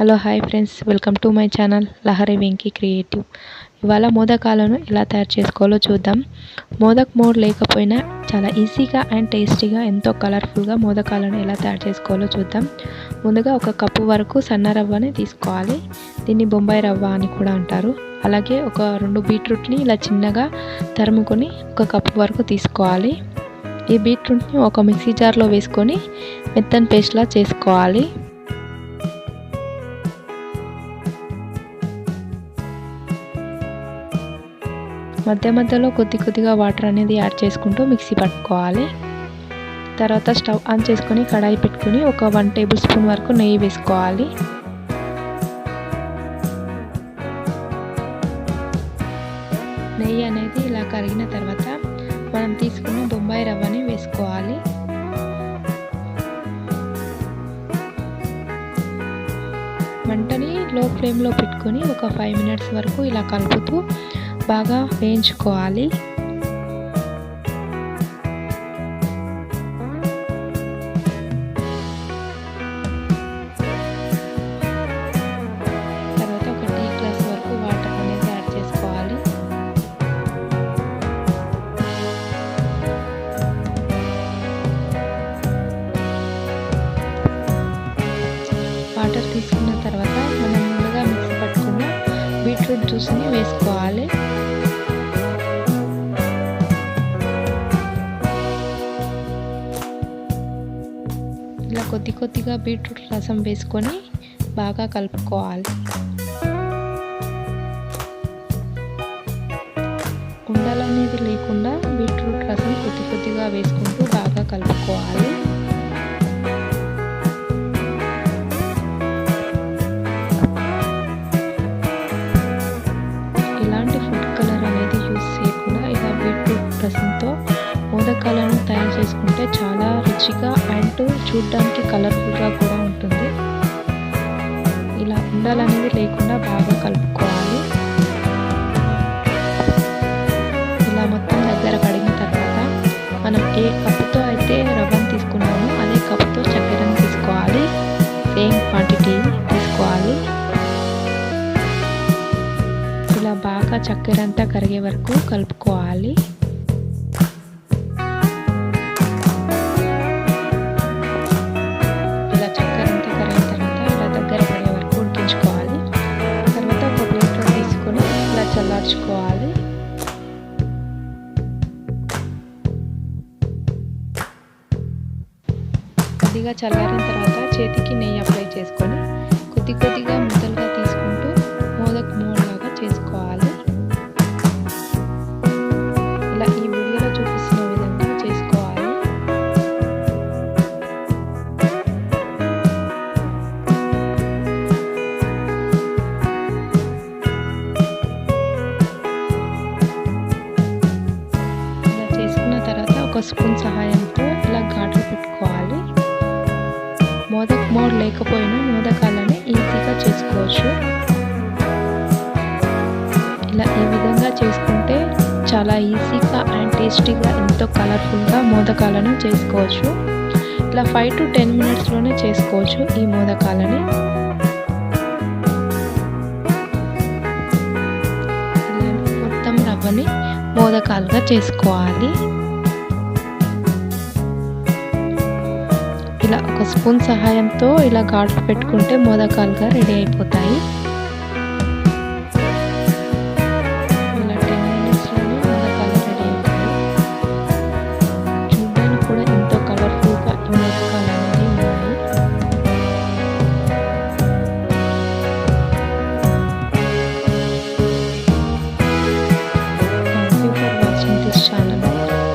Hello hi friends, welcome to my channel Lahari Venky creative. ఇవాళ మోదకాలను ఎలా తయారు చేసుకోవాలో చూద్దాం. మోదక్ మోడ్ లేకపోయినా చాలా ఈజీగా అండ్ టేస్టీగా ఎంతో కలర్ఫుల్గా మోదకాలను ఎలా తయారు చేసుకోవాలో చూద్దాం. ముందుగా ఒక కప్పు వరకు సన్న రవ్వని తీసుకోవాలి. దీన్ని బొంబాయి రవ్వ అని కూడా అంటారు. అలాగే ఒక 2 బీట్రూట్ని ఇలా చిన్నగా తరుముకొని ఒక కప్పు వరకు తీసుకోవాలి. ఈ బీట్రూట్ని ఒక మిక్సీ జార్లో వేసుకొని మెత్తని పేస్ట్లా చేసుకోవాలి. మధ్య మధ్యలో కొద్దిగా వాటర్ అనేది యాడ్ చేసుకుంటూ మిక్సీ పట్టుకోవాలి. తర్వాత స్టవ్ ఆన్ చేసుకొని కడాయి పెట్టుకొని ఒక 1 టేబుల్ స్పూన్ వరకు నెయ్యి వేసుకోవాలి. నెయ్యి అనేది ఇలా కరిగిన తర్వాత మనం తీసుకున్న బొంబాయి రవ్వని వేసుకోవాలి. మంటని లో ఫ్లేమ్లో పెట్టుకొని ఒక 5 మినిట్స్ వరకు ఇలా కలుపుతూ బాగా వేయించుకోవాలి. తర్వాత ఒక టీ గ్లాస్ వరకు వాటర్ అనేది యాడ్ చేసుకోవాలి. వాటర్ తీసుకున్న తర్వాత మనం ముందుగా మిక్సీ పట్టుకున్న బీట్రూట్ జ్యూస్ని వేసుకోవాలి. ఇలా కొద్దిగా బీట్రూట్ రసం వేసుకొని బాగా కలుపుకోవాలి. ఉండలు అనేది లేకుండా బీట్రూట్ రసం కొద్దిగా వేసుకుంటూ బాగా కలుపుకోవాలి. ఎలాంటి ఫుడ్ కలర్ అనేది యూస్ చేయకుండా ఇలా బీట్రూట్ రసంతో మోదకాలను తయారు చేసుకుంటే చాలా రుచిగా అండ్ చూడడానికి కలర్ఫుల్గా కూడా ఉంటుంది. ఇలా ఉండలనేది లేకుండా బాగా కలుపుకోవాలి. ఇలా మొత్తం దగ్గర కడిగిన తర్వాత మనం ఏ కప్పుతో అయితే రవ్వను తీసుకున్నామో అదే కప్పుతో చక్కెరను తీసుకోవాలి. సేమ్ క్వాంటిటీ తీసుకోవాలి. ఇలా బాగా చక్కెర అంతా కరిగే వరకు కలుపుకోవాలి. చల్లార్చుకోవాలి. కొద్దిగా చల్లారిన తర్వాత చేతికి నెయ్యి అప్లై చేసుకొని కొద్దిగా ముద్దలుగా తీసుకుంటూ మోదక్ మోడ్ లాగా చేసుకోవాలి. ఇలా ఈ వీడియోలో చూపిస్తున్న విధంగా చేసుకోవాలి. ఒక స్పూన్ సహాయంతో ఇలా ఘాట్లు పెట్టుకోవాలి. మోదక్ మోడ్ లేకపోయినా మోదకాలని ఈజీగా చేసుకోవచ్చు. ఇలా ఈ విధంగా చేసుకుంటే చాలా ఈజీగా అండ్ టేస్టీగా ఎంతో కలర్ఫుల్గా మోదకాలను చేసుకోవచ్చు. ఇలా 5 to 10 మినిట్స్లోనే చేసుకోవచ్చు ఈ మోదకాలని. ఇలా మొత్తం రవ్వని మోదకాలుగా చేసుకోవాలి. ఇలా ఒక స్పూన్ సహాయంతో ఇలా ఘాట్లు పెట్టుకుంటే మోదకాలుగా రెడీ అయిపోతాయి. ఇలా 10 మినిట్స్లోనే మోదకాలు రెడీ అవుతాయి. చూడడానికి కూడా ఎంతో కలర్ఫుల్గా ఈ మోదకాలు అనేది ఉన్నాయి. Thank you for watching this channel.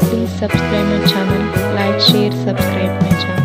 Please subscribe my channel. Like, share, subscribe my channel.